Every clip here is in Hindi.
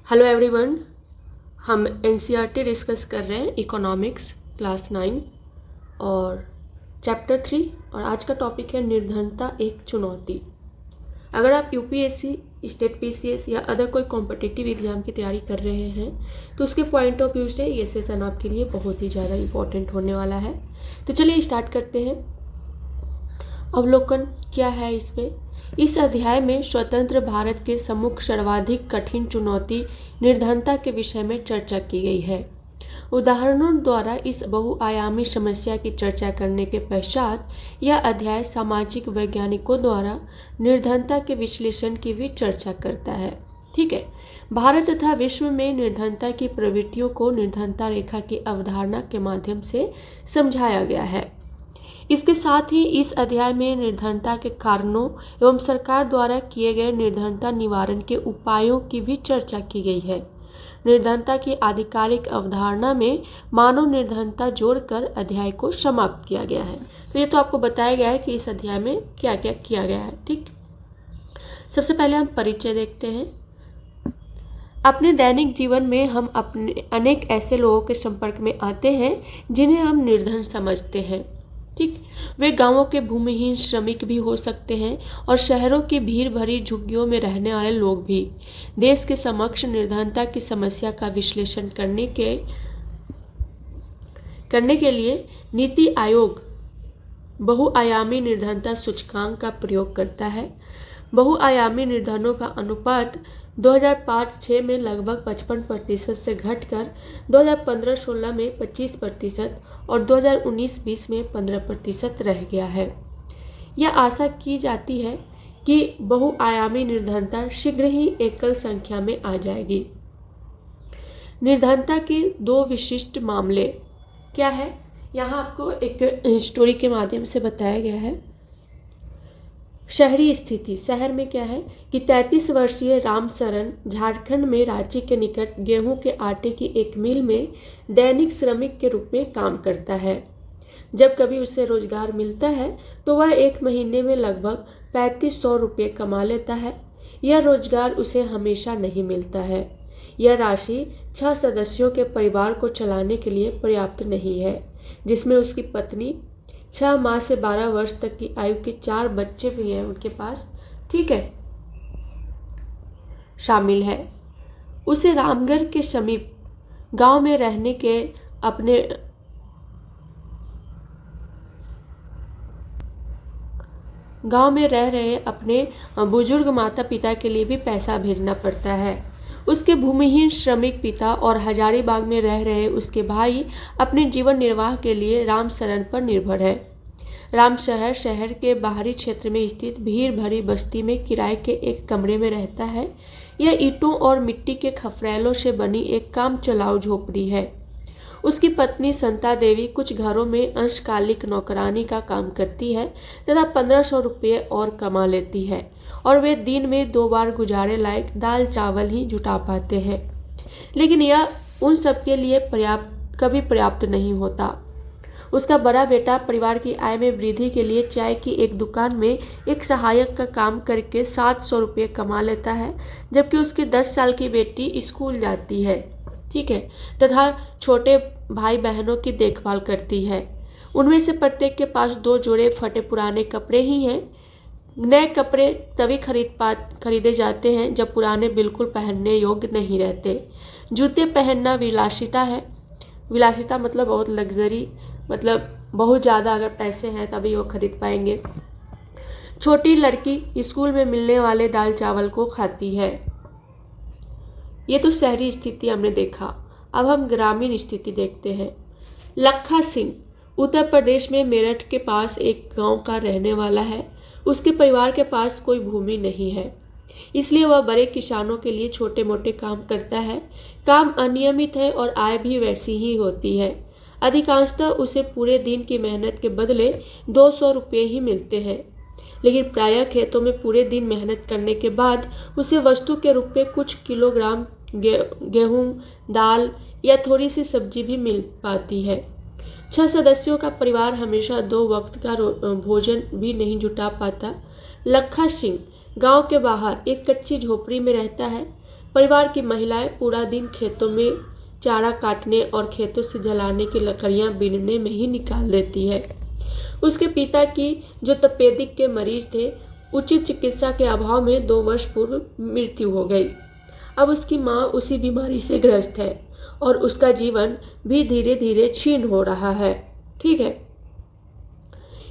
Hello everyone. हम एनसीईआरटी डिस्कस कर रहे हैं इकोनॉमिक्स क्लास 9 और चैप्टर 3 और आज का टॉपिक है निर्धनता एक चुनौती। अगर आप यूपीएससी, स्टेट पीसीएस या अदर कोई कॉम्पिटिटिव एग्जाम की तैयारी कर रहे हैं तो उसके पॉइंट ऑफ व्यू से ये सेशन आपके लिए बहुत ही ज़्यादा इम्पोर्टेंट होने वाला है। तो चलिए स्टार्ट करते हैं। अवलोकन क्या है इसमें? इस अध्याय में स्वतंत्र भारत के सम्मुख सर्वाधिक कठिन चुनौती निर्धनता के विषय में चर्चा की गई है। उदाहरणों द्वारा इस बहुआयामी समस्या की चर्चा करने के पश्चात यह अध्याय सामाजिक वैज्ञानिकों द्वारा निर्धनता के विश्लेषण की भी चर्चा करता है। ठीक है, भारत तथा विश्व में निर्धनता की प्रवृत्तियों को निर्धनता रेखा की अवधारणा के माध्यम से समझाया गया है। इसके साथ ही इस अध्याय में निर्धनता के कारणों एवं सरकार द्वारा किए गए निर्धनता निवारण के उपायों की भी चर्चा की गई है। निर्धनता की आधिकारिक अवधारणा में मानव निर्धनता जोड़कर अध्याय को समाप्त किया गया है। तो ये तो आपको बताया गया है कि इस अध्याय में क्या क्या किया गया है। ठीक, सबसे पहले हम परिचय देखते हैं। अपने दैनिक जीवन में हम अपने अनेक ऐसे लोगों के संपर्क में आते हैं जिन्हें हम निर्धन समझते हैं। ठीक, वे गांवों के भूमिहीन श्रमिक भी हो सकते हैं और शहरों की भीड़ भरी झुग्गियों में रहने वाले लोग भी। देश के समक्ष निर्धनता की समस्या का विश्लेषण करने के लिए नीति आयोग बहुआयामी निर्धनता सूचकांक का प्रयोग करता है। बहुआयामी निर्धनों का अनुपात 2005-06 में लगभग 55% से घटकर 2015-16 में 25% और 2019-20 में 15% रह गया है। यह आशा की जाती है कि बहुआयामी निर्धनता शीघ्र ही एकल संख्या में आ जाएगी। निर्धनता के दो विशिष्ट मामले क्या है, यहाँ आपको एक स्टोरी के माध्यम से बताया गया है। शहरी स्थिति, शहर में क्या है कि 33 वर्षीय रामशरण झारखंड में रांची के निकट गेहूं के आटे की एक मिल में दैनिक श्रमिक के रूप में काम करता है। जब कभी उसे रोजगार मिलता है तो वह एक महीने में लगभग 3500 रुपये कमा लेता है। यह रोजगार उसे हमेशा नहीं मिलता है। यह राशि 6 सदस्यों के परिवार को चलाने के लिए पर्याप्त नहीं है, जिसमें उसकी पत्नी 6 माह से 12 वर्ष तक की आयु के 4 बच्चे भी हैं उनके पास। ठीक है, शामिल है। उसे रामगढ़ के समीप गांव में रहने के गांव में रह रहे अपने बुजुर्ग माता पिता के लिए भी पैसा भेजना पड़ता है। उसके भूमिहीन श्रमिक पिता और हजारीबाग में रह रहे उसके भाई अपने जीवन निर्वाह के लिए रामशरण पर निर्भर है। रामशहर शहर के बाहरी क्षेत्र में स्थित भीड़ भरी बस्ती में किराए के एक कमरे में रहता है। यह ईंटों और मिट्टी के खपरेलों से बनी एक काम चलाऊ झोपड़ी है। उसकी पत्नी संता देवी कुछ घरों में अंशकालिक नौकरानी का काम करती है तथा 1500 रुपये और कमा लेती है और वे दिन में 2 बार गुजारे लायक दाल चावल ही जुटा पाते हैं। लेकिन यह उन सबके लिए कभी पर्याप्त नहीं होता। उसका बड़ा बेटा परिवार की आय में वृद्धि के लिए चाय की एक दुकान में एक सहायक का काम करके 700 रुपये कमा लेता है, जबकि उसकी 10 साल की बेटी स्कूल जाती है। ठीक है, तथा छोटे भाई बहनों की देखभाल करती है। उनमें से प्रत्येक के पास 2 जोड़े फटे पुराने कपड़े ही हैं। नए कपड़े तभी खरीदे जाते हैं जब पुराने बिल्कुल पहनने योग्य नहीं रहते। जूते पहनना विलासिता है। विलासिता मतलब बहुत लग्जरी, मतलब बहुत ज़्यादा अगर पैसे हैं तभी वो खरीद पाएंगे। छोटी लड़की स्कूल में मिलने वाले दाल चावल को खाती है। ये तो शहरी स्थिति हमने देखा। अब हम ग्रामीण स्थिति देखते हैं। लखा सिंह उत्तर प्रदेश में मेरठ के पास एक गांव का रहने वाला है। उसके परिवार के पास कोई भूमि नहीं है, इसलिए वह बड़े किसानों के लिए छोटे मोटे काम करता है। काम अनियमित है और आय भी वैसी ही होती है। अधिकांशतः उसे पूरे दिन की मेहनत के बदले 200 रुपये ही मिलते हैं, लेकिन प्रायः खेतों में पूरे दिन मेहनत करने के बाद उसे वस्तु के रूप में कुछ किलोग्राम गेहूं, दाल या थोड़ी सी सब्जी भी मिल पाती है। 6 सदस्यों का परिवार हमेशा 2 वक्त का भोजन भी नहीं जुटा पाता। लखा सिंह गांव के बाहर एक कच्ची झोपड़ी में रहता है। परिवार की महिलाएं पूरा दिन खेतों में चारा काटने और खेतों से जलाने की लकड़ियां बीनने में ही निकाल देती है। उसके पिता की, जो तपेदिक के मरीज थे, उचित चिकित्सा के अभाव में 2 वर्ष पूर्व मृत्यु हो गई। अब उसकी माँ उसी बीमारी से ग्रस्त है और उसका जीवन भी धीरे धीरे क्षीण हो रहा है। ठीक है।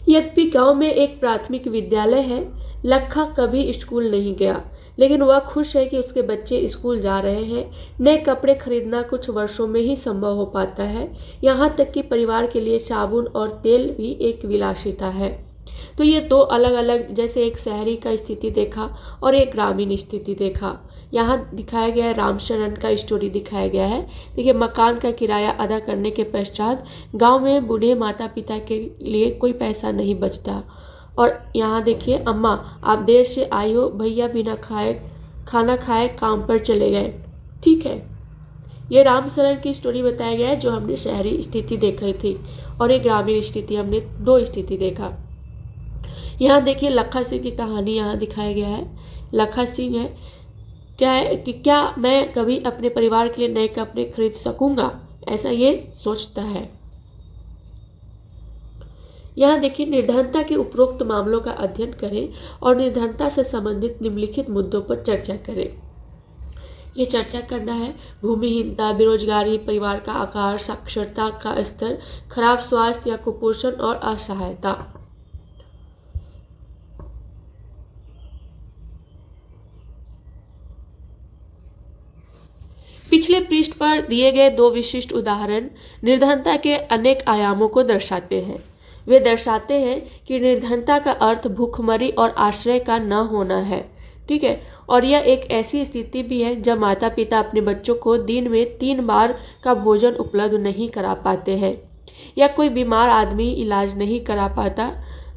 यद्यपि गांव में एक प्राथमिक विद्यालय है, लखा कभी स्कूल नहीं गया, लेकिन वह खुश है कि उसके बच्चे स्कूल जा रहे हैं। नए कपड़े खरीदना कुछ वर्षों में ही संभव हो पाता है। यहाँ तक कि परिवार के लिए साबुन और तेल भी एक विलासिता है। तो ये 2 अलग अलग, जैसे एक शहरी का स्थिति देखा और एक ग्रामीण स्थिति देखा। यहाँ दिखाया गया है रामशरण का स्टोरी दिखाया गया है। देखिए, मकान का किराया अदा करने के पश्चात गांव में बूढ़े माता पिता के लिए कोई पैसा नहीं बचता। और यहाँ देखिए, अम्मा आप देर से आई हो, भैया बिना खाना खाए काम पर चले गए। ठीक है, ये रामशरण की स्टोरी बताया गया है जो हमने शहरी स्थिति देखी थी, और एक ग्रामीण स्थिति, हमने 2 स्थिति देखा। यहाँ देखिए लखा सिंह की कहानी यहाँ दिखाया गया है। लखा सिंह है क्या मैं कभी अपने परिवार के लिए नए कपड़े खरीद सकूंगा, ऐसा ये सोचता है। यहाँ देखिए, निर्धनता के उपरोक्त मामलों का अध्ययन करें और निर्धनता से संबंधित निम्नलिखित मुद्दों पर चर्चा करें। ये चर्चा करना है: भूमिहीनता, बेरोजगारी, परिवार का आकार, साक्षरता का स्तर, खराब स्वास्थ्य या कुपोषण और असहायता। पिछले पृष्ठ पर दिए गए 2 विशिष्ट उदाहरण निर्धनता के अनेक आयामों को दर्शाते हैं। वे दर्शाते हैं कि निर्धनता का अर्थ भूखमरी और आश्रय का न होना है। ठीक है, और यह एक ऐसी स्थिति भी है जब माता पिता अपने बच्चों को दिन में 3 बार का भोजन उपलब्ध नहीं करा पाते हैं, या कोई बीमार आदमी इलाज नहीं करा पाता।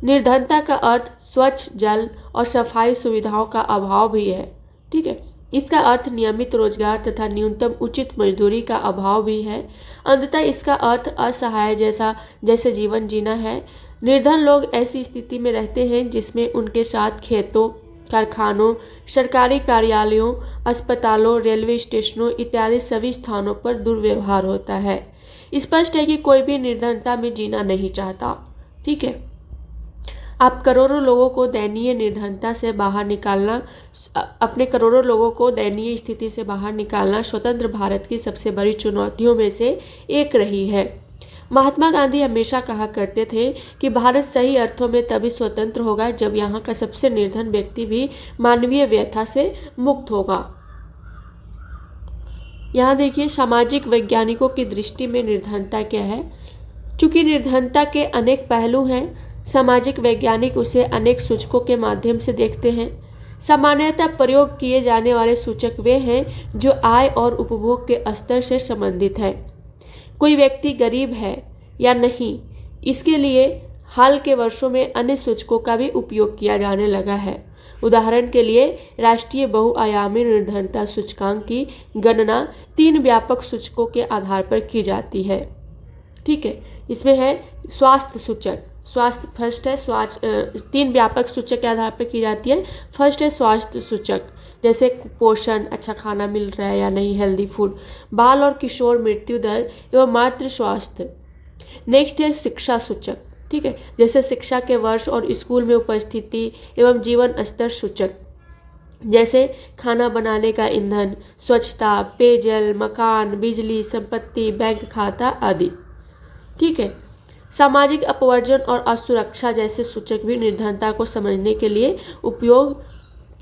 निर्धनता का अर्थ स्वच्छ जल और सफाई सुविधाओं का अभाव भी है। ठीक है, इसका अर्थ नियमित रोजगार तथा न्यूनतम उचित मजदूरी का अभाव भी है। अंततः इसका अर्थ असहाय जैसे जीवन जीना है। निर्धन लोग ऐसी स्थिति में रहते हैं जिसमें उनके साथ खेतों, कारखानों, सरकारी कार्यालयों, अस्पतालों, रेलवे स्टेशनों इत्यादि सभी स्थानों पर दुर्व्यवहार होता है। स्पष्ट है कि कोई भी निर्धनता में जीना नहीं चाहता। ठीक है, आप करोड़ों लोगों को दयनीय निर्धनता से बाहर निकालना, अपने करोड़ों लोगों को दयनीय स्थिति से बाहर निकालना स्वतंत्र भारत की सबसे बड़ी चुनौतियों में से एक रही है। महात्मा गांधी हमेशा कहा करते थे कि भारत सही अर्थों में तभी स्वतंत्र होगा जब यहाँ का सबसे निर्धन व्यक्ति भी मानवीय व्यथा से मुक्त होगा। यहाँ देखिए, सामाजिक वैज्ञानिकों की दृष्टि में निर्धनता क्या है। चूंकि निर्धनता के अनेक पहलू हैं, सामाजिक वैज्ञानिक उसे अनेक सूचकों के माध्यम से देखते हैं। सामान्यतः प्रयोग किए जाने वाले सूचक वे हैं जो आय और उपभोग के स्तर से संबंधित है। कोई व्यक्ति गरीब है या नहीं, इसके लिए हाल के वर्षों में अन्य सूचकों का भी उपयोग किया जाने लगा है। उदाहरण के लिए, राष्ट्रीय बहुआयामी निर्धनता सूचकांक की गणना 3 व्यापक सूचकों के आधार पर की जाती है। ठीक है, इसमें है स्वास्थ्य सूचक, स्वास्थ्य फर्स्ट है। 3 व्यापक सूचक के आधार पर की जाती है। फर्स्ट है स्वास्थ्य सूचक, जैसे कुपोषण, अच्छा खाना मिल रहा है या नहीं, हेल्दी फूड, बाल और किशोर मृत्यु दर एवं मातृ स्वास्थ्य। नेक्स्ट है शिक्षा सूचक। ठीक है, जैसे शिक्षा के वर्ष और स्कूल में उपस्थिति एवं जीवन स्तर सूचक, जैसे खाना बनाने का ईंधन, स्वच्छता, पेयजल, मकान, बिजली, संपत्ति, बैंक खाता आदि। ठीक है, सामाजिक अपवर्जन और असुरक्षा जैसे सूचक भी निर्धनता को समझने के लिए उपयोग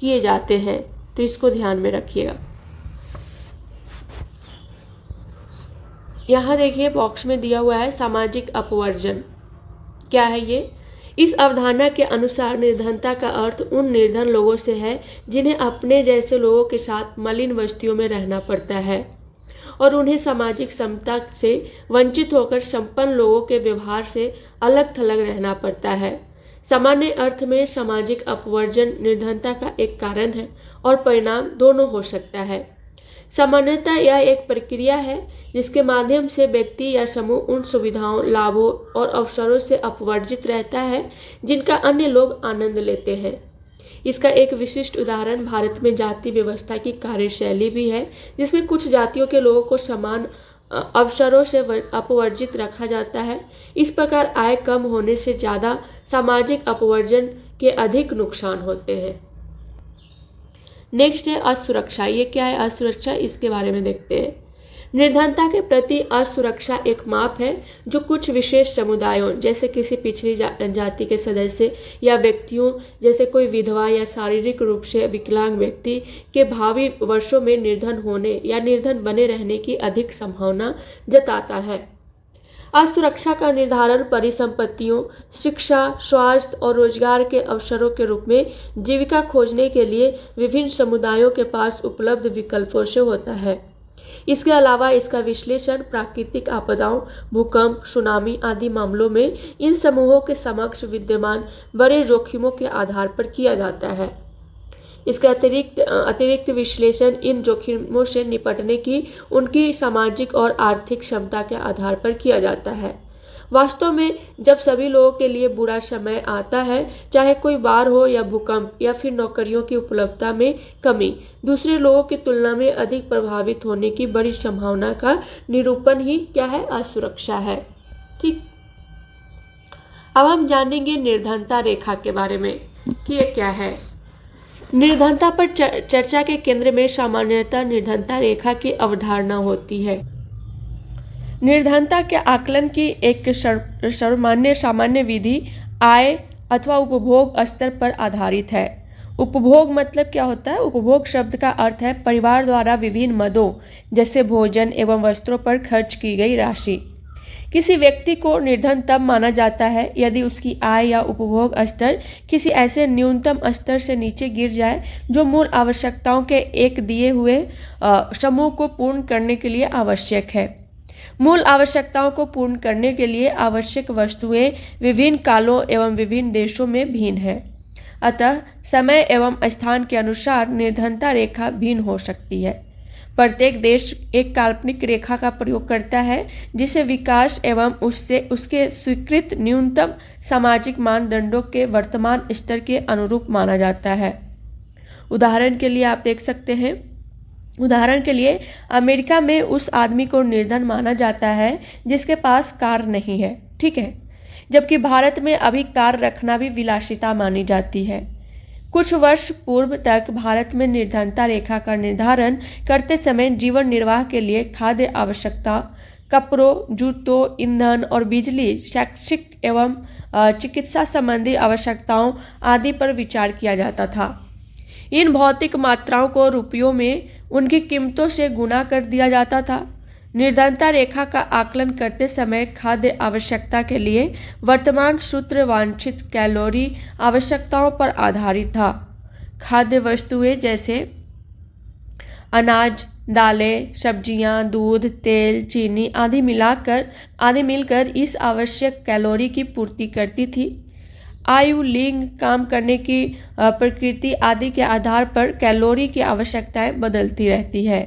किए जाते हैं, तो इसको ध्यान में रखिएगा। यहाँ देखिए बॉक्स में दिया हुआ है सामाजिक अपवर्जन क्या है ये। इस अवधारणा के अनुसार निर्धनता का अर्थ उन निर्धन लोगों से है जिन्हें अपने जैसे लोगों के साथ मलिन बस्तियों में रहना पड़ता है और उन्हें सामाजिक समता से वंचित होकर संपन्न लोगों के व्यवहार से अलग थलग रहना पड़ता है। सामान्य अर्थ में सामाजिक अपवर्जन निर्धनता का एक कारण है और परिणाम दोनों हो सकता है। सामान्यतः यह एक प्रक्रिया है जिसके माध्यम से व्यक्ति या समूह उन सुविधाओं, लाभों और अवसरों से अपवर्जित रहता है जिनका अन्य लोग आनंद लेते हैं। इसका एक विशिष्ट उदाहरण भारत में जाति व्यवस्था की कार्यशैली भी है, जिसमें कुछ जातियों के लोगों को समान अवसरों से अपवर्जित रखा जाता है। इस प्रकार आय कम होने से ज़्यादा सामाजिक अपवर्जन के अधिक नुकसान होते हैं। नेक्स्ट है असुरक्षा। ये क्या है असुरक्षा, इसके बारे में देखते हैं। निर्धनता के प्रति असुरक्षा एक माप है जो कुछ विशेष समुदायों जैसे किसी पिछड़ी जाति के सदस्य या व्यक्तियों जैसे कोई विधवा या शारीरिक रूप से विकलांग व्यक्ति के भावी वर्षों में निर्धन होने या निर्धन बने रहने की अधिक संभावना जताता है। असुरक्षा का निर्धारण परिसंपत्तियों, शिक्षा, स्वास्थ्य और रोजगार के अवसरों के रूप में जीविका खोजने के लिए विभिन्न समुदायों के पास उपलब्ध विकल्पों से होता है। इसके अलावा इसका विश्लेषण प्राकृतिक आपदाओं, भूकंप, सुनामी आदि मामलों में इन समूहों के समक्ष विद्यमान बड़े जोखिमों के आधार पर किया जाता है। इसका अतिरिक्त विश्लेषण इन जोखिमों से निपटने की उनकी सामाजिक और आर्थिक क्षमता के आधार पर किया जाता है। वास्तव में जब सभी लोगों के लिए बुरा समय आता है, चाहे कोई बाढ़ हो या भूकंप या फिर नौकरियों की उपलब्धता में कमी, दूसरे लोगों की तुलना में अधिक प्रभावित होने की बड़ी संभावना का निरूपण ही क्या है असुरक्षा है। ठीक, अब हम जानेंगे निर्धनता रेखा के बारे में कि ये क्या है। निर्धनता पर चर्चा के केंद्र में सामान्यतः निर्धनता रेखा की अवधारणा होती है। निर्धनता के आकलन की एक सामान्य विधि आय अथवा उपभोग स्तर पर आधारित है। उपभोग मतलब क्या होता है? उपभोग शब्द का अर्थ है परिवार द्वारा विभिन्न मदों जैसे भोजन एवं वस्त्रों पर खर्च की गई राशि। किसी व्यक्ति को निर्धन तब माना जाता है यदि उसकी आय या उपभोग स्तर किसी ऐसे न्यूनतम स्तर से नीचे गिर जाए जो मूल आवश्यकताओं के एक दिए हुए समूह को पूर्ण करने के लिए आवश्यक है। मूल आवश्यकताओं को पूर्ण करने के लिए आवश्यक वस्तुएं विभिन्न कालों एवं विभिन्न देशों में भिन्न हैं। अतः समय एवं स्थान के अनुसार निर्धनता रेखा भिन्न हो सकती है। प्रत्येक देश एक काल्पनिक रेखा का प्रयोग करता है जिसे विकास एवं उसके स्वीकृत न्यूनतम सामाजिक मानदंडों के वर्तमान स्तर के अनुरूप माना जाता है। उदाहरण के लिए आप देख सकते हैं, उदाहरण के लिए अमेरिका में उस आदमी को निर्धन माना जाता है जिसके पास कार नहीं है, ठीक है, जबकि भारत में अभी कार रखना भी विलासिता मानी जाती है। कुछ वर्ष पूर्व तक भारत में निर्धनता रेखा का निर्धारण करते समय जीवन निर्वाह के लिए खाद्य आवश्यकता, कपड़ों, जूतों, ईंधन और बिजली, शैक्षिक एवं चिकित्सा संबंधी आवश्यकताओं आदि पर विचार किया जाता था। इन भौतिक मात्राओं को रुपयों में उनकी कीमतों से गुणा कर दिया जाता था। निर्धनता रेखा का आकलन करते समय खाद्य आवश्यकता के लिए वर्तमान सूत्र वांछित कैलोरी आवश्यकताओं पर आधारित था। खाद्य वस्तुएं जैसे अनाज, दालें, सब्जियां, दूध, तेल, चीनी आदि मिलकर इस आवश्यक कैलोरी की पूर्ति करती थी। आयु, लिंग, काम करने की प्रकृति आदि के आधार पर कैलोरी की आवश्यकताएं बदलती रहती है।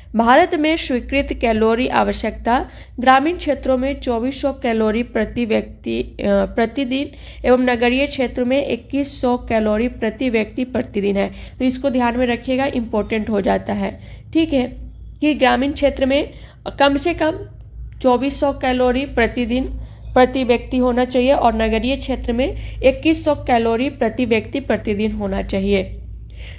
भारत में स्वीकृत कैलोरी आवश्यकता ग्रामीण क्षेत्रों में 2400 कैलोरी प्रति व्यक्ति प्रतिदिन एवं नगरीय क्षेत्र में 2100 कैलोरी प्रति व्यक्ति प्रतिदिन है। तो इसको ध्यान में रखिएगा, इम्पोर्टेंट हो जाता है, ठीक है, कि ग्रामीण क्षेत्र में कम से कम 2400 कैलोरी प्रतिदिन प्रति व्यक्ति होना चाहिए और नगरीय क्षेत्र में 2100 कैलोरी प्रति व्यक्ति प्रतिदिन होना चाहिए।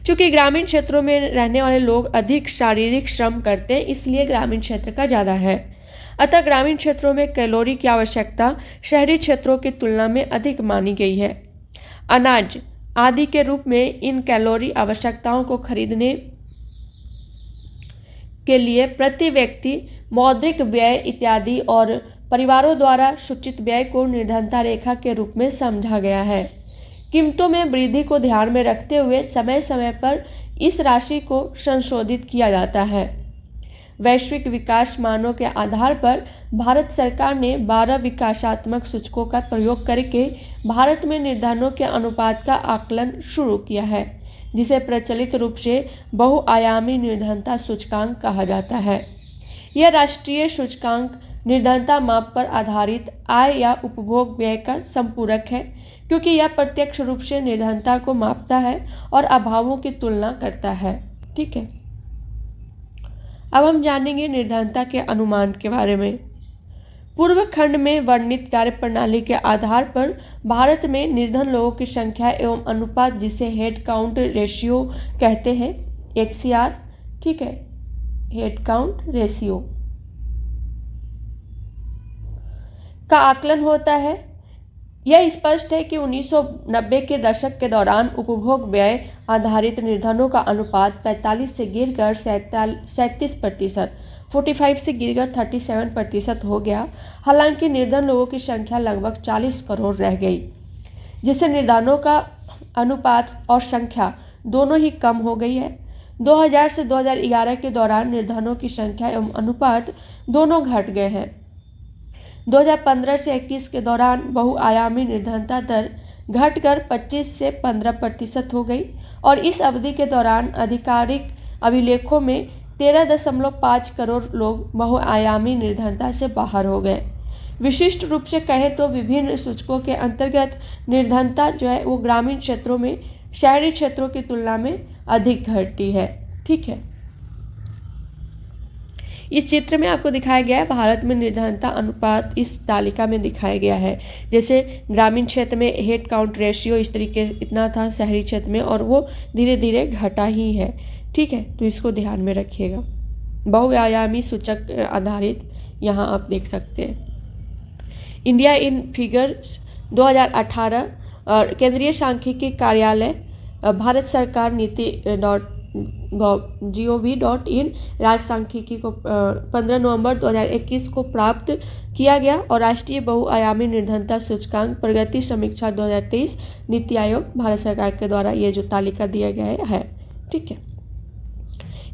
चूँकि ग्रामीण क्षेत्रों में रहने वाले लोग अधिक शारीरिक श्रम करते हैं, इसलिए ग्रामीण क्षेत्र का ज़्यादा है। अतः ग्रामीण क्षेत्रों में कैलोरी की आवश्यकता शहरी क्षेत्रों की तुलना में अधिक मानी गई है। अनाज आदि के रूप में इन कैलोरी आवश्यकताओं को खरीदने के लिए प्रति व्यक्ति मौद्रिक व्यय इत्यादि और परिवारों द्वारा सूचित व्यय को निर्धनता रेखा के रूप में समझा गया है। कीमतों में वृद्धि को ध्यान में रखते हुए समय समय पर इस राशि को संशोधित किया जाता है। वैश्विक विकास मानों के आधार पर भारत सरकार ने 12 विकासात्मक सूचकों का प्रयोग करके भारत में निर्धनों के अनुपात का आकलन शुरू किया है, जिसे प्रचलित रूप से बहुआयामी निर्धनता सूचकांक कहा जाता है। यह राष्ट्रीय सूचकांक निर्धनता माप पर आधारित आय या उपभोग व्यय का संपूरक है। क्योंकि यह प्रत्यक्ष रूप से निर्धनता को मापता है और अभावों की तुलना करता है। ठीक है, अब हम जानेंगे निर्धनता के अनुमान के बारे में। पूर्व खंड में वर्णित कार्य प्रणाली के आधार पर भारत में निर्धन लोगों की संख्या एवं अनुपात, जिसे हेड काउंट रेशियो कहते हैं, HCR, ठीक है, हेड काउंट रेशियो का आकलन होता है। यह स्पष्ट है कि 1990 के दशक के दौरान उपभोग व्यय आधारित निर्धनों का अनुपात 45 से गिरकर 37%, 45 से गिरकर 37% हो गया। हालांकि निर्धन लोगों की संख्या लगभग 40 करोड़ रह गई, जिससे निर्धनों का अनुपात और संख्या दोनों ही कम हो गई है। 2000 से 2011 के दौरान निर्धनों की संख्या एवं अनुपात दोनों घट गए हैं। 2015 से 21 के दौरान बहुआयामी निर्धनता दर घटकर 25 से 15% हो गई और इस अवधि के दौरान आधिकारिक अभिलेखों में 13.5 करोड़ लोग बहुआयामी निर्धनता से बाहर हो गए। विशिष्ट रूप से कहें तो विभिन्न सूचकों के अंतर्गत निर्धनता जो है वो ग्रामीण क्षेत्रों में शहरी क्षेत्रों की तुलना में अधिक घटती है। ठीक है, इस चित्र में आपको दिखाया गया है भारत में निर्धनता अनुपात इस तालिका में दिखाया गया है। जैसे ग्रामीण क्षेत्र में हेड काउंट रेशियो इस तरीके इतना था, शहरी क्षेत्र में, और वो धीरे धीरे घटा ही है। ठीक है, तो इसको ध्यान में रखिएगा। बहुआयामी सूचक आधारित यहाँ आप देख सकते हैं। इंडिया इन फिगर्स 2018 और केंद्रीय सांख्यिकी कार्यालय भारत सरकार नीति .gov.in राज्य सांख्यिकी को 15 नवंबर 2021 को प्राप्त किया गया और राष्ट्रीय बहुआयामी निर्धनता सूचकांक प्रगति समीक्षा 2023 नीति आयोग भारत सरकार के द्वारा ये जो तालिका दिया गया है। ठीक है,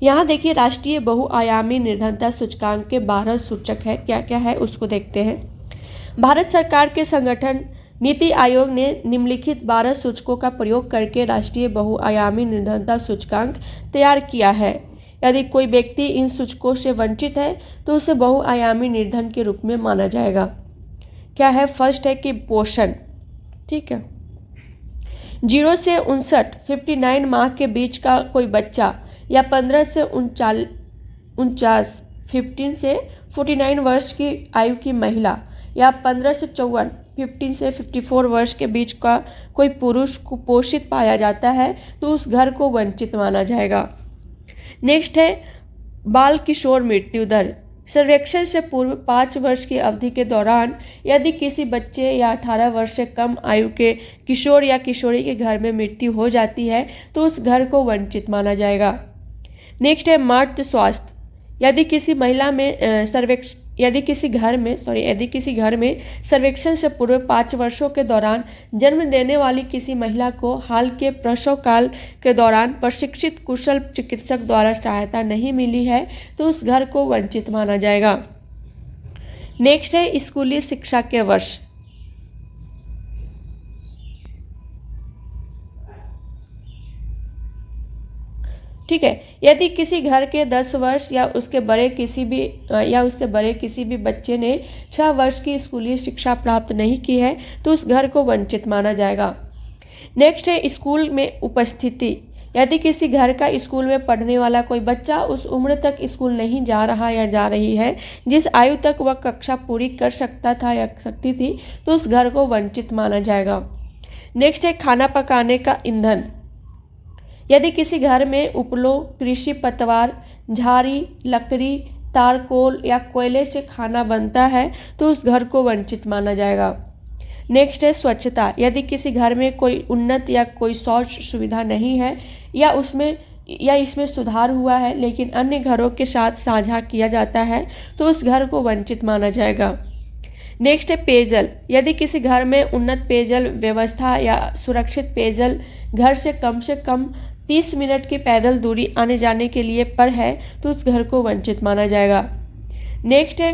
यहाँ देखिए राष्ट्रीय बहुआयामी निर्धनता सूचकांक के 12 सूचक है, क्या क्या है उसको देखते हैं। भारत सरकार के संगठन नीति आयोग ने निम्नलिखित 12 सूचकों का प्रयोग करके राष्ट्रीय बहुआयामी निर्धनता सूचकांक तैयार किया है। यदि कोई व्यक्ति इन सूचकों से वंचित है तो उसे बहुआयामी निर्धन के रूप में माना जाएगा। क्या है? फर्स्ट है कि पोषण। ठीक है, 0 से 59 माह के बीच का कोई बच्चा या 15 से 49 15 से 49 वर्ष की आयु की महिला या 15 से 15 से 54 वर्ष के बीच का कोई पुरुष कुपोषित पाया जाता है तो उस घर को वंचित माना जाएगा। नेक्स्ट है बाल किशोर मृत्यु दर। सर्वेक्षण से पूर्व 5 वर्ष की अवधि के दौरान यदि किसी बच्चे या 18 वर्ष से कम आयु के किशोर या किशोरी के घर में मृत्यु हो जाती है तो उस घर को वंचित माना जाएगा। नेक्स्ट है मातृ स्वास्थ्य। यदि किसी घर में सर्वेक्षण से पूर्व 5 वर्षों के दौरान जन्म देने वाली किसी महिला को हाल के प्रसव काल के दौरान प्रशिक्षित कुशल चिकित्सक द्वारा सहायता नहीं मिली है तो उस घर को वंचित माना जाएगा। नेक्स्ट है स्कूली शिक्षा के वर्ष। ठीक है, यदि किसी घर के 10 वर्ष या उससे बड़े किसी भी बच्चे ने 6 वर्ष की स्कूली शिक्षा प्राप्त नहीं की है तो उस घर को वंचित माना जाएगा। नेक्स्ट है स्कूल में उपस्थिति। यदि किसी घर का स्कूल में पढ़ने वाला कोई बच्चा उस उम्र तक स्कूल नहीं जा रहा या जा रही है जिस आयु तक वह कक्षा पूरी कर सकता था या सकती थी तो उस घर को वंचित माना जाएगा। नेक्स्ट है खाना पकाने का ईंधन। यदि किसी घर में उपलो, कृषि पतवार, झाड़ी, लकड़ी, तारकोल या कोयले से खाना बनता है तो उस घर को वंचित माना जाएगा। नेक्स्ट है स्वच्छता। यदि किसी घर में कोई उन्नत या कोई शौच सुविधा नहीं है या इसमें सुधार हुआ है लेकिन अन्य घरों के साथ साझा किया जाता है तो उस घर को वंचित माना जाएगा। नेक्स्ट है पेयजल। यदि किसी घर में उन्नत पेयजल व्यवस्था या सुरक्षित पेयजल घर से कम 30 मिनट की पैदल दूरी आने जाने के लिए पर है तो उस घर को वंचित माना जाएगा। नेक्स्ट है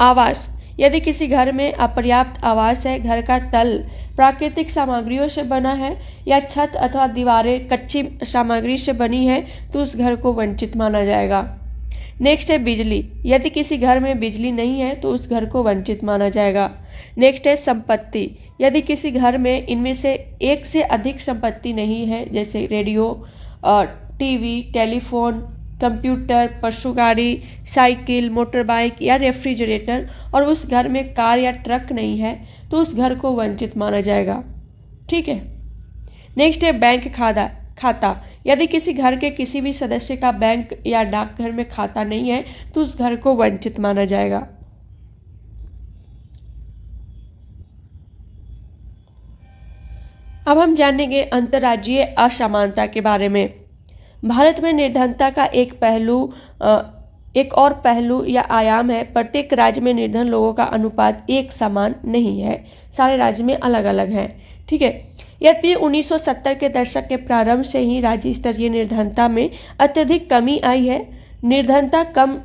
आवास। यदि किसी घर में अपर्याप्त आवास है, घर का तल प्राकृतिक सामग्रियों से बना है या छत अथवा दीवारें कच्ची सामग्री से बनी है तो उस घर को वंचित माना जाएगा। नेक्स्ट है बिजली। यदि किसी घर में बिजली नहीं है तो उस घर को वंचित माना जाएगा। नेक्स्ट है संपत्ति। यदि किसी घर में इनमें से एक से अधिक संपत्ति नहीं है, जैसे रेडियो, टीवी, टेलीफोन, कंप्यूटर, पशु गाड़ी, साइकिल, मोटर बाइक या रेफ्रिजरेटर, और उस घर में कार या ट्रक नहीं है, तो उस घर को वंचित माना जाएगा। ठीक है। नेक्स्ट है बैंक खाता। यदि किसी घर के किसी भी सदस्य का बैंक या डाकघर में खाता नहीं है तो उस घर को वंचित माना जाएगा। अब हम जानेंगे अंतर्राज्यीय असमानता के बारे में। भारत में निर्धनता का एक और पहलू या आयाम है। प्रत्येक राज्य में निर्धन लोगों का अनुपात एक समान नहीं है, सारे राज्य में अलग अलग है। ठीक है। यद्यपि 1970 के दशक के प्रारंभ से ही राज्य स्तरीय निर्धनता में अत्यधिक कमी आई है, निर्धनता कम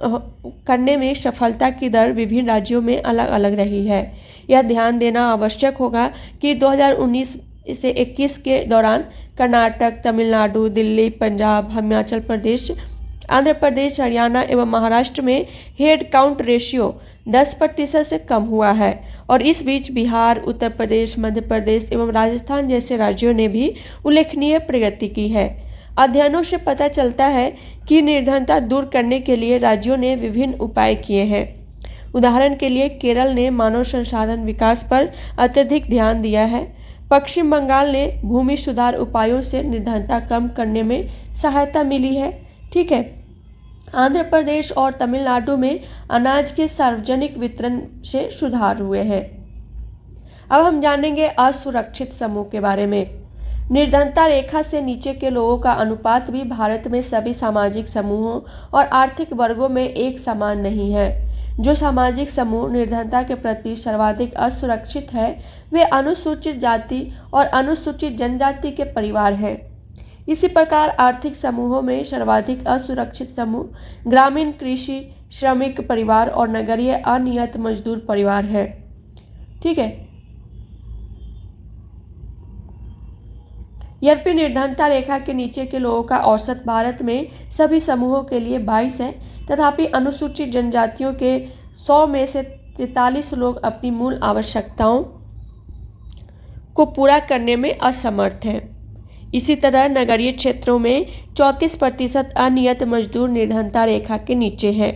करने में सफलता की दर विभिन्न राज्यों में अलग अलग रही है। यह ध्यान देना आवश्यक होगा कि 2019 से 21 के दौरान कर्नाटक, तमिलनाडु, दिल्ली, पंजाब, हिमाचल प्रदेश, आंध्र प्रदेश, हरियाणा एवं महाराष्ट्र में हेड काउंट रेशियो 10% से कम हुआ है, और इस बीच बिहार, उत्तर प्रदेश, मध्य प्रदेश एवं राजस्थान जैसे राज्यों ने भी उल्लेखनीय प्रगति की है। अध्ययनों से पता चलता है कि निर्धनता दूर करने के लिए राज्यों ने विभिन्न उपाय किए हैं। उदाहरण के लिए केरल ने मानव संसाधन विकास पर अत्यधिक ध्यान दिया है। पश्चिम बंगाल ने भूमि सुधार उपायों से निर्धनता कम करने में सहायता मिली है। ठीक है। आंध्र प्रदेश और तमिलनाडु में अनाज के सार्वजनिक वितरण से सुधार हुए हैं। अब हम जानेंगे असुरक्षित समूह के बारे में। निर्धनता रेखा से नीचे के लोगों का अनुपात भी भारत में सभी सामाजिक समूहों और आर्थिक वर्गों में एक समान नहीं है। जो सामाजिक समूह निर्धनता के प्रति सर्वाधिक असुरक्षित है वे अनुसूचित जाति और अनुसूचित जनजाति के परिवार हैं। इसी प्रकार आर्थिक समूहों में सर्वाधिक असुरक्षित समूह ग्रामीण कृषि श्रमिक परिवार और नगरीय अनियत मजदूर परिवार है। ठीक है। यद्यपि निर्धनता रेखा के नीचे के लोगों का औसत भारत में सभी समूहों के लिए 22 है, तथापि अनुसूचित जनजातियों के 100 में से 43 लोग अपनी मूल आवश्यकताओं को पूरा करने में असमर्थ हैं। इसी तरह नगरीय क्षेत्रों में 34% अनियत मजदूर निर्धनता रेखा के नीचे हैं।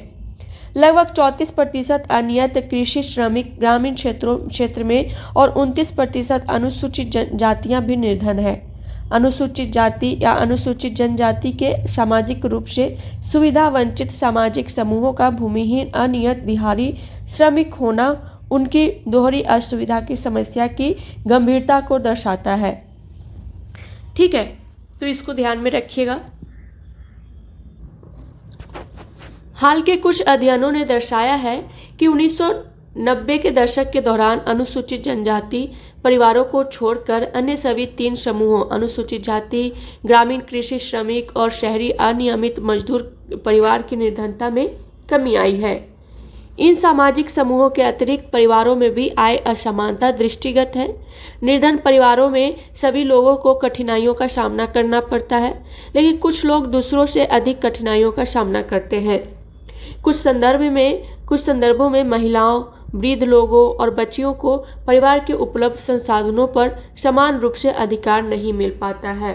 लगभग 34% अनियत कृषि श्रमिक ग्रामीण क्षेत्र में और 29% अनुसूचित जातियां भी निर्धन है। अनुसूचित जाति या अनुसूचित जनजाति के सामाजिक रूप से सुविधा वंचित सामाजिक समूहों का भूमिहीन अनियत दिहाड़ी श्रमिक होना उनकी दोहरी असुविधा की समस्या की गंभीरता को दर्शाता है। ठीक है, तो इसको ध्यान में रखिएगा। हाल के कुछ अध्ययनों ने दर्शाया है कि 1990 के दशक के दौरान अनुसूचित जनजाति परिवारों को छोड़कर अन्य सभी 3 समूहों अनुसूचित जाति, ग्रामीण कृषि श्रमिक और शहरी अनियमित मजदूर परिवार की निर्धनता में कमी आई है। इन सामाजिक समूहों के अतिरिक्त परिवारों में भी आय असमानता दृष्टिगत है। निर्धन परिवारों में सभी लोगों को कठिनाइयों का सामना करना पड़ता है, लेकिन कुछ लोग दूसरों से अधिक कठिनाइयों का सामना करते हैं। कुछ संदर्भों में महिलाओं, वृद्ध लोगों और बच्चियों को परिवार के उपलब्ध संसाधनों पर समान रूप से अधिकार नहीं मिल पाता है।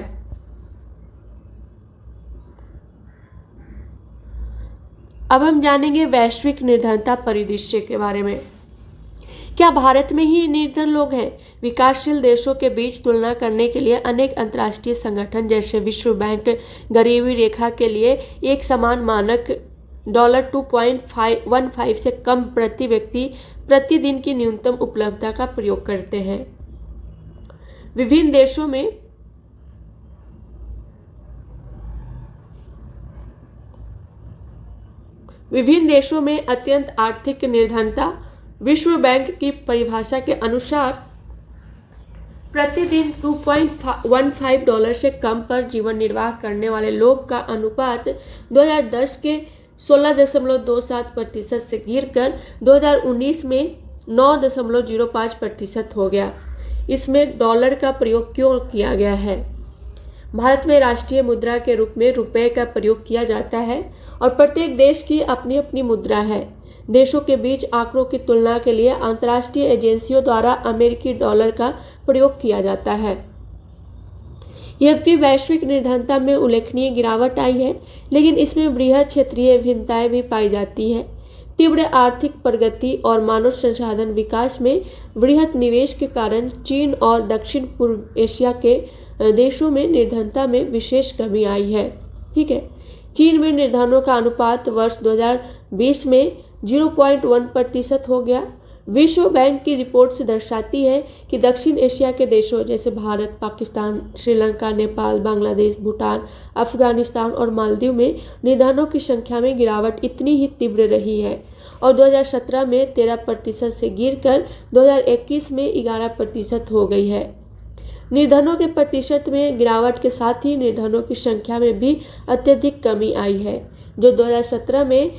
अब हम जानेंगे वैश्विक निर्धनता परिदृश्य के बारे में। क्या भारत में ही निर्धन लोग हैं? विकासशील देशों के बीच तुलना करने के लिए अनेक अंतर्राष्ट्रीय संगठन जैसे विश्व बैंक गरीबी रेखा के लिए एक समान मानक $2.15 से कम प्रति व्यक्ति प्रतिदिन की न्यूनतम उपलब्धता का प्रयोग करते हैं। विभिन्न देशों में अत्यंत आर्थिक निर्धनता विश्व बैंक की परिभाषा के अनुसार प्रतिदिन $2.15 से कम पर जीवन निर्वाह करने वाले लोग का अनुपात 2010 के 16.27% से गिरकर 2019 में 9.05% हो गया। इसमें डॉलर का प्रयोग क्यों किया गया है? भारत में राष्ट्रीय मुद्रा के रूप में रुपए का प्रयोग किया जाता है और प्रत्येक देश की अपनी अपनी मुद्रा है। देशों के बीच आंकड़ों की तुलना के लिए अंतर्राष्ट्रीय एजेंसियों द्वारा अमेरिकी डॉलर का प्रयोग किया जाता है। यद्यपि वैश्विक निर्धनता में उल्लेखनीय गिरावट आई है, लेकिन इसमें बृहद क्षेत्रीय भिन्नताएं भी पाई जाती हैं। तीव्र आर्थिक प्रगति और मानव संसाधन विकास में बृहद निवेश के कारण चीन और दक्षिण पूर्व एशिया के देशों में निर्धनता में विशेष कमी आई है। ठीक है, चीन में निर्धनों का अनुपात वर्ष 2020 में 0.1% हो गया। विश्व बैंक की रिपोर्ट से दर्शाती है कि दक्षिण एशिया के देशों जैसे भारत, पाकिस्तान, श्रीलंका, नेपाल, बांग्लादेश, भूटान, अफगानिस्तान और मालदीव में निर्धनों की संख्या में गिरावट इतनी ही तीव्र रही है और 2017 में 13% से गिरकर 2021 में 11% हो गई है। निर्धनों के प्रतिशत में गिरावट के साथ ही निर्धनों की संख्या में भी अत्यधिक कमी आई है, जो 2017 में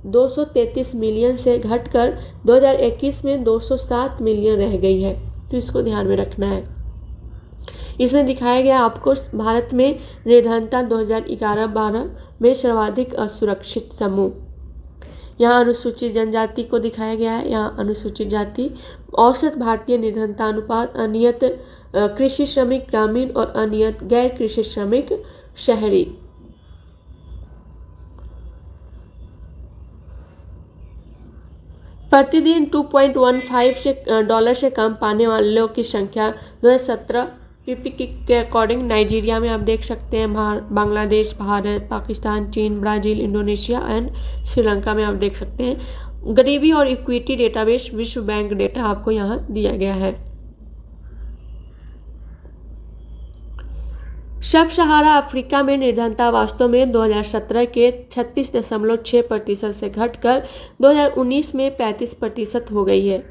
233 मिलियन से घटकर 2021 में 207 मिलियन रह गई है। तो इसको ध्यान में रखना है। इसमें दिखाया गया आपको भारत में निर्धनता 2011-12 में सर्वाधिक असुरक्षित समूह। यहाँ अनुसूचित जनजाति को दिखाया गया है। यहाँ अनुसूचित जाति, औसत भारतीय निर्धनता अनुपात, अनियत कृषि श्रमिक ग्रामीण और अनियत गैर कृषि श्रमिक शहरी। प्रतिदिन 2.15 डॉलर से कम पाने वालों की संख्या 2017 पीपीके के अकॉर्डिंग नाइजीरिया में आप देख सकते हैं, बांग्लादेश, भारत, पाकिस्तान, चीन, ब्राज़ील, इंडोनेशिया एंड श्रीलंका में आप देख सकते हैं। गरीबी और इक्विटी डेटाबेस विश्व बैंक डेटा आपको यहाँ दिया गया है। सब सहारा अफ्रीका में निर्धनता वास्तव में 2017 के 36.6% से घटकर 2019 में 35% हो गई है।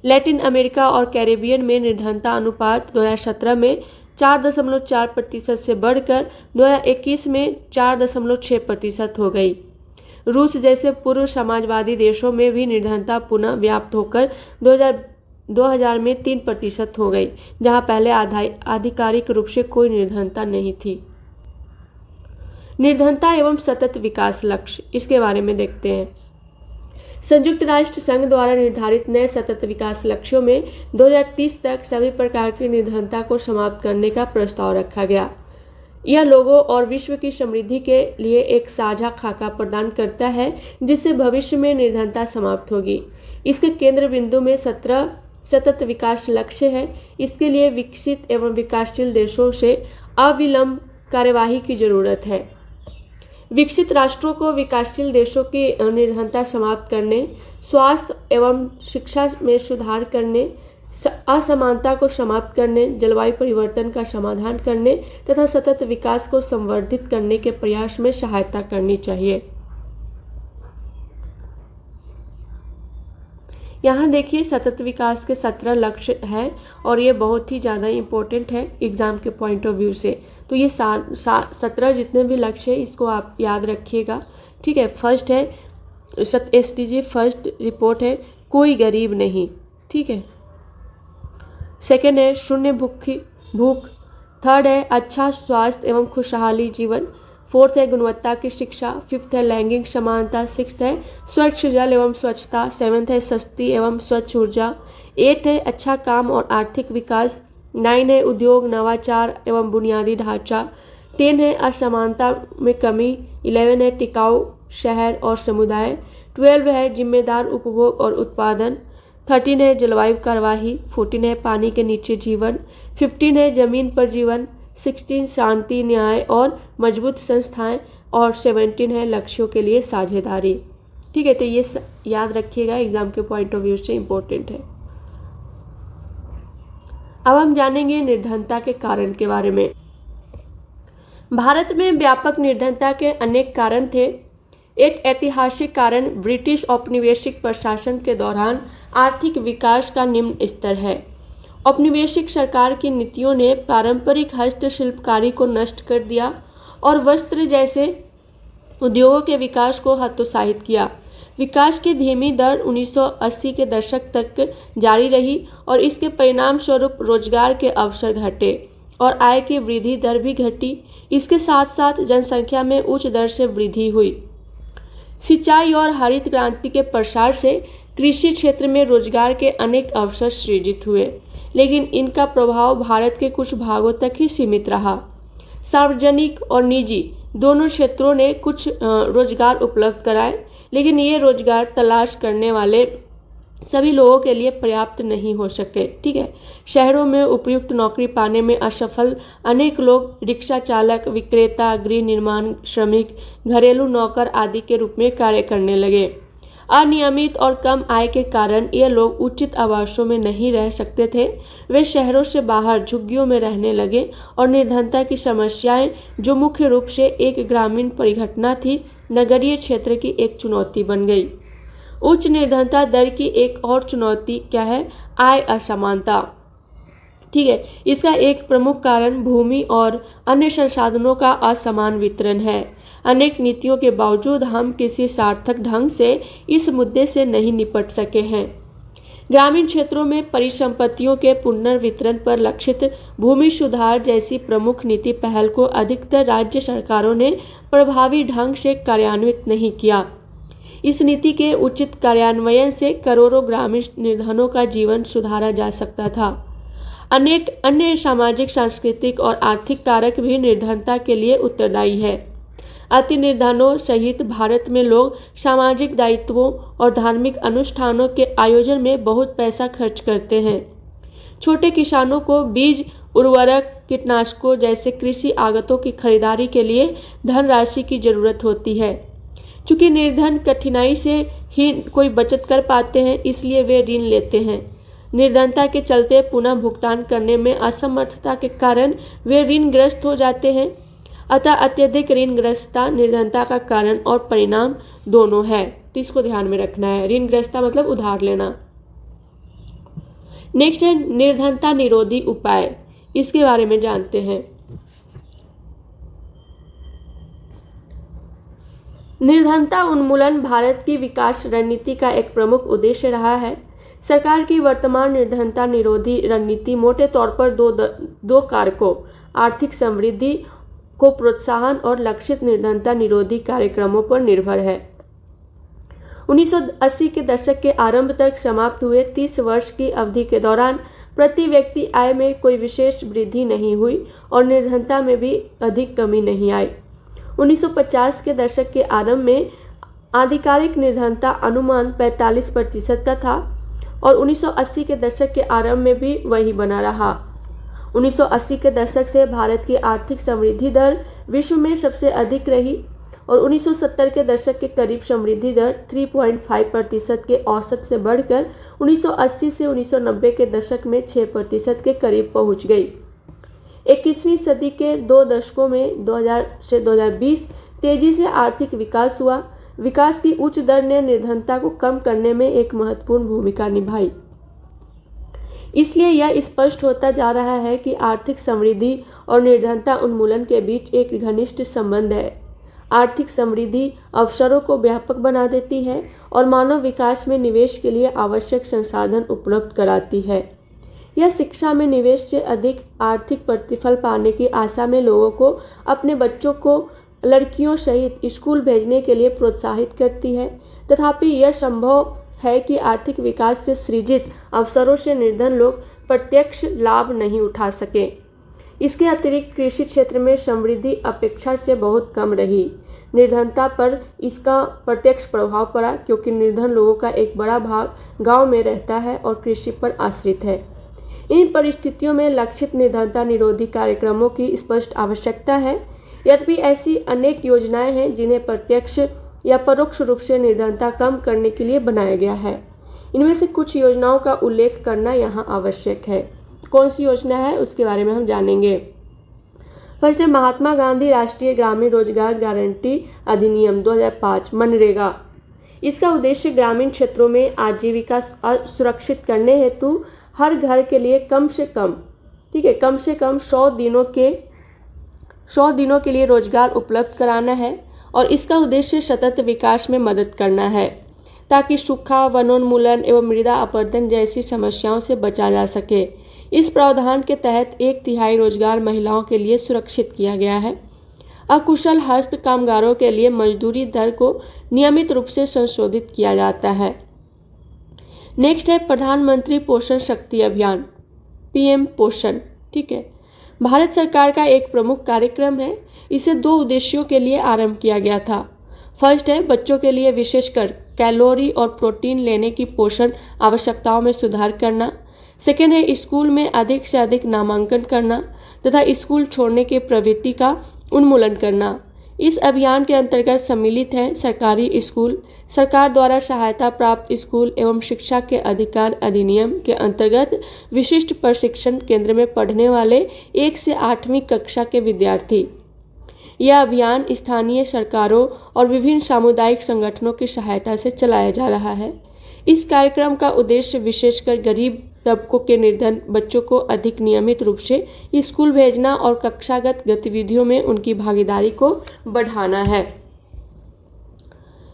लैटिन अमेरिका और कैरेबियन में निर्धनता अनुपात 2017 में 4.4% से बढ़कर 2021 में 4.6% हो गई। रूस जैसे पूर्व समाजवादी देशों में भी निर्धनता पुनः व्याप्त होकर 2000 में 3% हो गई, जहां पहले आधिकारिक रूप से कोई निर्धनता नहीं थी। निर्धनता एवं सतत विकास लक्ष्य, इसके बारे में देखते हैं। संयुक्त राष्ट्र संघ द्वारा निर्धारित नए सतत विकास लक्ष्यों में 2030 तक सभी प्रकार की निर्धनता को समाप्त करने का प्रस्ताव रखा गया। यह लोगों और विश्व की समृद्धि के लिए एक साझा खाका प्रदान करता है, जिससे भविष्य में निर्धनता समाप्त होगी। इसके केंद्र बिंदु में 17 सतत विकास लक्ष्य है। इसके लिए विकसित एवं विकासशील देशों से अविलंब कार्यवाही की जरूरत है। विकसित राष्ट्रों को विकासशील देशों की निर्धनता समाप्त करने, स्वास्थ्य एवं शिक्षा में सुधार करने, असमानता को समाप्त करने, जलवायु परिवर्तन का समाधान करने तथा सतत विकास को संवर्धित करने के प्रयास में सहायता करनी चाहिए। यहाँ देखिए सतत विकास के 17 लक्ष्य हैं और ये बहुत ही ज़्यादा इम्पोर्टेंट है एग्ज़ाम के पॉइंट ऑफ व्यू से। तो ये 17 जितने भी लक्ष्य हैं इसको आप याद रखिएगा। ठीक है, फर्स्ट है SDG फर्स्ट रिपोर्ट है कोई गरीब नहीं। ठीक है, सेकंड है शून्य भूख। थर्ड है अच्छा स्वास्थ्य एवं खुशहाली जीवन। फोर्थ है गुणवत्ता की शिक्षा। फिफ्थ है लैंगिक समानता। सिक्स्थ है स्वच्छ जल एवं स्वच्छता। सेवन्थ है सस्ती एवं स्वच्छ ऊर्जा। एट्थ है अच्छा काम और आर्थिक विकास। 9 है उद्योग, नवाचार एवं बुनियादी ढांचा। 10 है असमानता में कमी। 11 है टिकाऊ शहर और समुदाय। 12 है जिम्मेदार उपभोग और उत्पादन। 13 है जलवायु कार्यवाही। 14 है पानी के नीचे जीवन। 15 है जमीन पर जीवन। 16 शांति, न्याय और मजबूत संस्थाएं और 17 है लक्ष्यों के लिए साझेदारी। ठीक है, तो ये याद रखिएगा, एग्जाम के पॉइंट ऑफ व्यू से इम्पोर्टेंट है। अब हम जानेंगे निर्धनता के कारण के बारे में। भारत में व्यापक निर्धनता के अनेक कारण थे। एक ऐतिहासिक कारण ब्रिटिश औपनिवेशिक प्रशासन के दौरान आर्थिक विकास का निम्न स्तर है। औपनिवेशिक सरकार की नीतियों ने पारंपरिक हस्तशिल्पकारी को नष्ट कर दिया और वस्त्र जैसे उद्योगों के विकास को हतोत्साहित किया। विकास की धीमी दर 1980 के दशक तक जारी रही और इसके परिणाम स्वरूप रोजगार के अवसर घटे। और आय की वृद्धि दर भी घटी। इसके साथ साथ जनसंख्या में उच्च दर से वृद्धि हुई। सिंचाई और हरित क्रांति के प्रसार से कृषि क्षेत्र में रोजगार के अनेक अवसर सृजित हुए, लेकिन इनका प्रभाव भारत के कुछ भागों तक ही सीमित रहा। सार्वजनिक और निजी दोनों क्षेत्रों ने कुछ रोजगार उपलब्ध कराए, लेकिन ये रोजगार तलाश करने वाले सभी लोगों के लिए पर्याप्त नहीं हो सके। ठीक है, शहरों में उपयुक्त नौकरी पाने में असफल अनेक लोग रिक्शा चालक, विक्रेता, गृह निर्माण श्रमिक, घरेलू नौकर आदि के रूप में कार्य करने लगे। अनियमित और कम आय के कारण ये लोग उचित आवासों में नहीं रह सकते थे। वे शहरों से बाहर झुग्गियों में रहने लगे और निर्धनता की समस्याएं, जो मुख्य रूप से एक ग्रामीण परिघटना थी, नगरीय क्षेत्र की एक चुनौती बन गई। उच्च निर्धनता दर की एक और चुनौती क्या है? आय असमानता। ठीक है, इसका एक प्रमुख कारण भूमि और अन्य संसाधनों का असमान वितरण है। अनेक नीतियों के बावजूद हम किसी सार्थक ढंग से इस मुद्दे से नहीं निपट सके हैं। ग्रामीण क्षेत्रों में परिसंपत्तियों के पुनर्वितरण पर लक्षित भूमि सुधार जैसी प्रमुख नीति पहल को अधिकतर राज्य सरकारों ने प्रभावी ढंग से कार्यान्वित नहीं किया। इस नीति के उचित कार्यान्वयन से करोड़ों ग्रामीण निर्धनों का जीवन सुधारा जा सकता था। अनेक अन्य सामाजिक, सांस्कृतिक और आर्थिक कारक भी निर्धनता के लिए उत्तरदायी है। अति निर्धनों सहित भारत में लोग सामाजिक दायित्वों और धार्मिक अनुष्ठानों के आयोजन में बहुत पैसा खर्च करते हैं। छोटे किसानों को बीज, उर्वरक, कीटनाशकों जैसे कृषि आगतों की खरीदारी के लिए धनराशि की जरूरत होती है। चूँकि निर्धन कठिनाई से ही कोई बचत कर पाते हैं, इसलिए वे ऋण लेते हैं। निर्धनता के चलते पुनः भुगतान करने में असमर्थता के कारण वे ऋणग्रस्त हो जाते हैं। अतः अत्यधिक ऋणग्रस्तता निर्धनता का कारण और परिणाम दोनों है, तो इसको ध्यान में रखना है। ऋणग्रस्तता मतलब उधार लेना। नेक्स्ट है निर्धनता निरोधी उपाय, इसके बारे में जानते हैं। निर्धनता उन्मूलन भारत की विकास रणनीति का एक प्रमुख उद्देश्य रहा है। सरकार की वर्तमान निर्धनता निरोधी रणनीति मोटे तौर पर दो कारकों, आर्थिक समृद्धि को प्रोत्साहन और लक्षित निर्धनता निरोधी कार्यक्रमों पर निर्भर है। 1980 के दशक के आरंभ तक समाप्त हुए 30 वर्ष की अवधि के दौरान प्रति व्यक्ति आय में कोई विशेष वृद्धि नहीं हुई और निर्धनता में भी अधिक कमी नहीं आई। 1950 के दशक के आरंभ में आधिकारिक निर्धनता अनुमान 45% का था और 1980 के दशक के आरंभ में भी वही बना रहा। 1980 के दशक से भारत की आर्थिक समृद्धि दर विश्व में सबसे अधिक रही और 1970 के दशक के करीब समृद्धि दर 3.5% के औसत से बढ़कर 1980 से 1990 के दशक में 6% के करीब पहुंच गई। 21वीं सदी के 2 दशकों में 2000 से 2020 तेजी से आर्थिक विकास हुआ। विकास की उच्च दर ने निर्धनता को कम करने में एक महत्वपूर्ण भूमिका निभाई। इसलिए यह स्पष्ट होता जा रहा है कि आर्थिक समृद्धि और निर्धनता उन्मूलन के बीच एक घनिष्ठ संबंध है। आर्थिक समृद्धि अवसरों को व्यापक बना देती है और मानव विकास में निवेश के लिए आवश्यक संसाधन उपलब्ध कराती है। यह शिक्षा में निवेश से अधिक आर्थिक प्रतिफल पाने की आशा में लोगों को अपने बच्चों को लड़कियों सहित स्कूल भेजने के लिए प्रोत्साहित करती है। तथापि यह संभव है कि आर्थिक विकास से सृजित अवसरों से निर्धन लोग प्रत्यक्ष लाभ नहीं उठा सके। इसके अतिरिक्त कृषि क्षेत्र में समृद्धि अपेक्षा से बहुत कम रही। निर्धनता पर इसका प्रत्यक्ष प्रभाव पड़ा क्योंकि निर्धन लोगों का एक बड़ा भाग गांव में रहता है और कृषि पर आश्रित है। इन परिस्थितियों में लक्षित निर्धनता निरोधी कार्यक्रमों की स्पष्ट आवश्यकता है। यद्यपि ऐसी अनेक योजनाएं हैं जिन्हें प्रत्यक्ष या परोक्ष रूप से निर्धनता कम करने के लिए बनाया गया है। इनमें से कुछ योजनाओं का उल्लेख करना यहाँ आवश्यक है। कौन सी योजना है उसके बारे में हम जानेंगे। फर्स्ट है महात्मा गांधी राष्ट्रीय ग्रामीण रोजगार गारंटी अधिनियम 2005 मनरेगा। इसका उद्देश्य ग्रामीण क्षेत्रों में आजीविका सुरक्षित करने हेतु हर घर के लिए कम से कम 100 दिनों के लिए रोजगार उपलब्ध कराना है और इसका उद्देश्य सतत विकास में मदद करना है। ताकि सूखा, वनोन्मूलन एवं मृदा अपरदन जैसी समस्याओं से बचा जा सके। इस प्रावधान के तहत 1/3 रोजगार महिलाओं के लिए सुरक्षित किया गया है। अकुशल हस्त कामगारों के लिए मजदूरी दर को नियमित रूप से संशोधित किया जाता है। नेक्स्ट है प्रधानमंत्री पोषण शक्ति अभियान, पीएम पोषण। ठीक है, भारत सरकार का एक प्रमुख कार्यक्रम है। इसे 2 उद्देश्यों के लिए आरंभ किया गया था। फर्स्ट है बच्चों के लिए विशेषकर कैलोरी और प्रोटीन लेने की पोषण आवश्यकताओं में सुधार करना। सेकेंड है स्कूल में अधिक से अधिक नामांकन करना तथा स्कूल छोड़ने की प्रवृत्ति का उन्मूलन करना। इस अभियान के अंतर्गत सम्मिलित हैं सरकारी स्कूल, सरकार द्वारा सहायता प्राप्त स्कूल एवं शिक्षा के अधिकार अधिनियम के अंतर्गत विशिष्ट प्रशिक्षण केंद्र में पढ़ने वाले 1 से 8वीं कक्षा के विद्यार्थी। यह अभियान स्थानीय सरकारों और विभिन्न सामुदायिक संगठनों की सहायता से चलाया जा रहा है। इस कार्यक्रम का उद्देश्य विशेषकर गरीब तबकों के निर्धन बच्चों को अधिक नियमित रूप से स्कूल भेजना और कक्षागत गतिविधियों में उनकी भागीदारी को बढ़ाना है।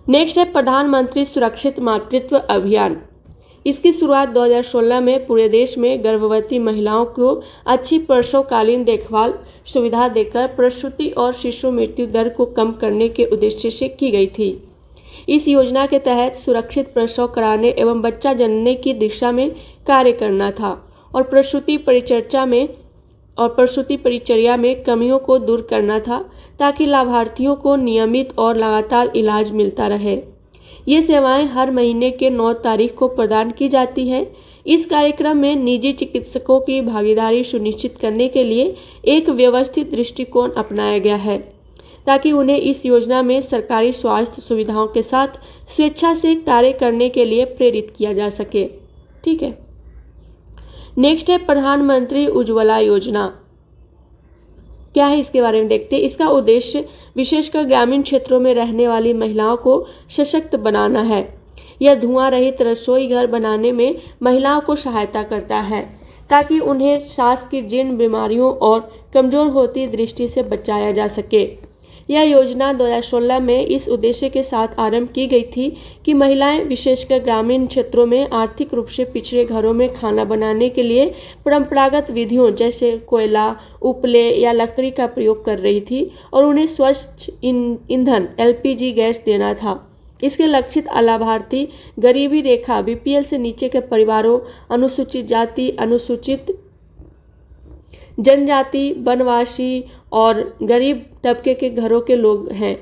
नेक्स्ट है प्रधानमंत्री सुरक्षित मातृत्व अभियान। इसकी शुरुआत 2016 में पूरे देश में गर्भवती महिलाओं को अच्छी प्रसवकालीन देखभाल सुविधा देकर प्रसूति और शिशु मृत्यु दर को कम करने के उद्देश्य से की गई थी। इस योजना के तहत सुरक्षित प्रसव कराने एवं बच्चा जनने की दिशा में कार्य करना था और प्रसूति परिचर्या में कमियों को दूर करना था ताकि लाभार्थियों को नियमित और लगातार इलाज मिलता रहे। ये सेवाएं हर महीने के 9 तारीख को प्रदान की जाती है। इस कार्यक्रम में निजी चिकित्सकों की भागीदारी सुनिश्चित करने के लिए एक व्यवस्थित दृष्टिकोण अपनाया गया है ताकि उन्हें इस योजना में सरकारी स्वास्थ्य सुविधाओं के साथ स्वेच्छा से कार्य करने के लिए प्रेरित किया जा सके। ठीक है, नेक्स्ट है प्रधानमंत्री उज्ज्वला योजना। क्या है इसके बारे में देखते हैं। इसका उद्देश्य विशेषकर ग्रामीण क्षेत्रों में रहने वाली महिलाओं को सशक्त बनाना है। यह धुआं रहित रसोई घर बनाने में महिलाओं को सहायता करता है ताकि उन्हें सांस की जीर्ण बीमारियों और कमजोर होती दृष्टि से बचाया जा सके। यह योजना 2016 में इस उद्देश्य के साथ आरंभ की गई थी कि महिलाएं विशेषकर ग्रामीण क्षेत्रों में आर्थिक रूप से पिछड़े घरों में खाना बनाने के लिए परंपरागत विधियों जैसे कोयला, उपले या लकड़ी का प्रयोग कर रही थी और उन्हें स्वच्छ ईंधन LPG गैस देना था। इसके लक्षित लाभार्थी गरीबी रेखा BPL से नीचे के परिवारों, अनुसूचित जाति, अनुसूचित जनजाति, वनवासी और गरीब तबके के घरों के लोग हैं।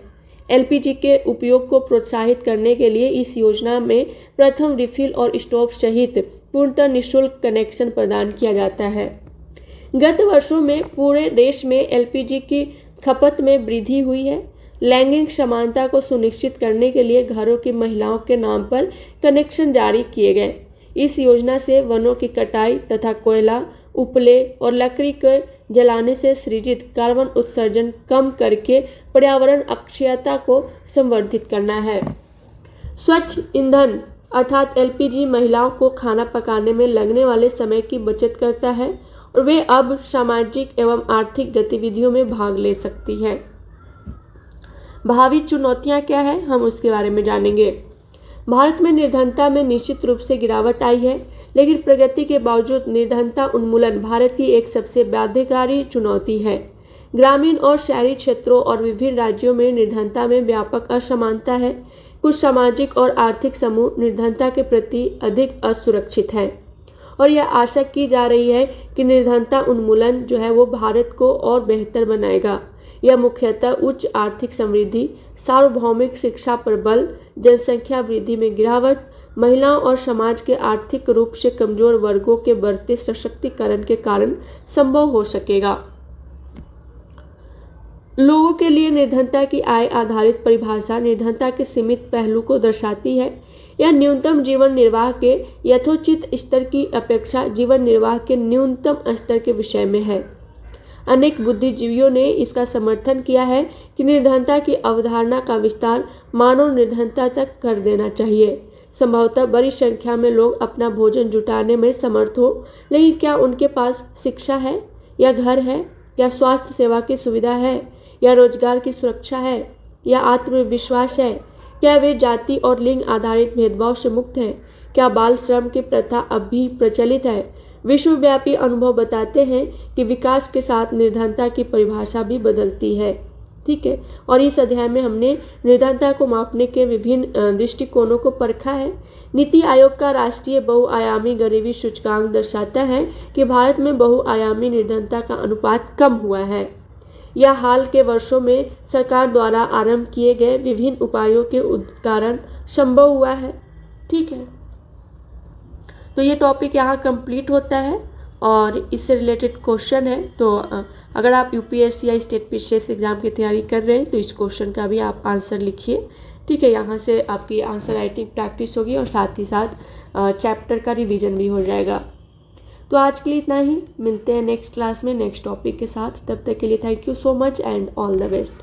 LPG के उपयोग को प्रोत्साहित करने के लिए इस योजना में प्रथम रिफिल और स्टोव सहित पूर्णतः निःशुल्क कनेक्शन प्रदान किया जाता है। गत वर्षों में पूरे देश में LPG की खपत में वृद्धि हुई है। लैंगिक समानता को सुनिश्चित करने के लिए घरों की महिलाओं के नाम पर कनेक्शन जारी किए गए। इस योजना से वनों की कटाई तथा कोयला, उपले और लकड़ी के जलाने से सृजित कार्बन उत्सर्जन कम करके पर्यावरण अक्षयता को संवर्धित करना है। स्वच्छ ईंधन अर्थात LPG महिलाओं को खाना पकाने में लगने वाले समय की बचत करता है और वे अब सामाजिक एवं आर्थिक गतिविधियों में भाग ले सकती हैं। भावी चुनौतियां क्या है, हम उसके बारे में जानेंगे। भारत में निर्धनता में निश्चित रूप से गिरावट आई है, लेकिन प्रगति के बावजूद निर्धनता उन्मूलन भारत की एक सबसे बाध्यकारी चुनौती है। ग्रामीण और शहरी क्षेत्रों और विभिन्न राज्यों में निर्धनता में व्यापक असमानता है। कुछ सामाजिक और आर्थिक समूह निर्धनता के प्रति अधिक असुरक्षित हैं और यह आशा की जा रही है कि निर्धनता उन्मूलन जो है वो भारत को और बेहतर बनाएगा। यह मुख्यतः उच्च आर्थिक समृद्धि, सार्वभौमिक शिक्षा पर बल, जनसंख्या वृद्धि में गिरावट, महिलाओं और समाज के आर्थिक रूप से कमजोर वर्गों के बढ़ते सशक्तिकरण के कारण संभव हो सकेगा। लोगों के लिए निर्धनता की आय आधारित परिभाषा निर्धनता के सीमित पहलू को दर्शाती है। यह न्यूनतम जीवन निर्वाह के यथोचित स्तर की अपेक्षा जीवन निर्वाह के न्यूनतम स्तर के विषय में है। अनेक बुद्धिजीवियों ने इसका समर्थन किया है कि निर्धनता की अवधारणा का विस्तार मानव निर्धनता तक कर देना चाहिए। संभवतः बड़ी संख्या में लोग अपना भोजन जुटाने में समर्थ हो, लेकिन क्या उनके पास शिक्षा है या घर है या स्वास्थ्य सेवा की सुविधा है या रोजगार की सुरक्षा है या आत्मविश्वास है? क्या वे जाति और लिंग आधारित भेदभाव से मुक्त हैं? क्या बाल श्रम की प्रथा अब भी प्रचलित है? विश्वव्यापी अनुभव बताते हैं कि विकास के साथ निर्धनता की परिभाषा भी बदलती है। ठीक है, और इस अध्याय में हमने निर्धनता को मापने के विभिन्न दृष्टिकोणों को परखा है। नीति आयोग का राष्ट्रीय बहुआयामी गरीबी सूचकांक दर्शाता है कि भारत में बहुआयामी निर्धनता का अनुपात कम हुआ है। यह हाल के वर्षों में सरकार द्वारा आरंभ किए गए विभिन्न उपायों के कारण संभव हुआ है। ठीक है, तो ये टॉपिक यहाँ कंप्लीट होता है और इससे रिलेटेड क्वेश्चन है। तो अगर आप यूपीएससी या स्टेट पीसीएस एग्जाम की तैयारी कर रहे हैं तो इस क्वेश्चन का भी आप आंसर लिखिए। ठीक है, यहाँ से आपकी आंसर राइटिंग प्रैक्टिस होगी और साथ ही साथ चैप्टर का रिवीजन भी हो जाएगा। तो आज के लिए इतना ही, मिलते हैं नेक्स्ट क्लास में नेक्स्ट टॉपिक के साथ। तब तक के लिए thank you so much and all the best.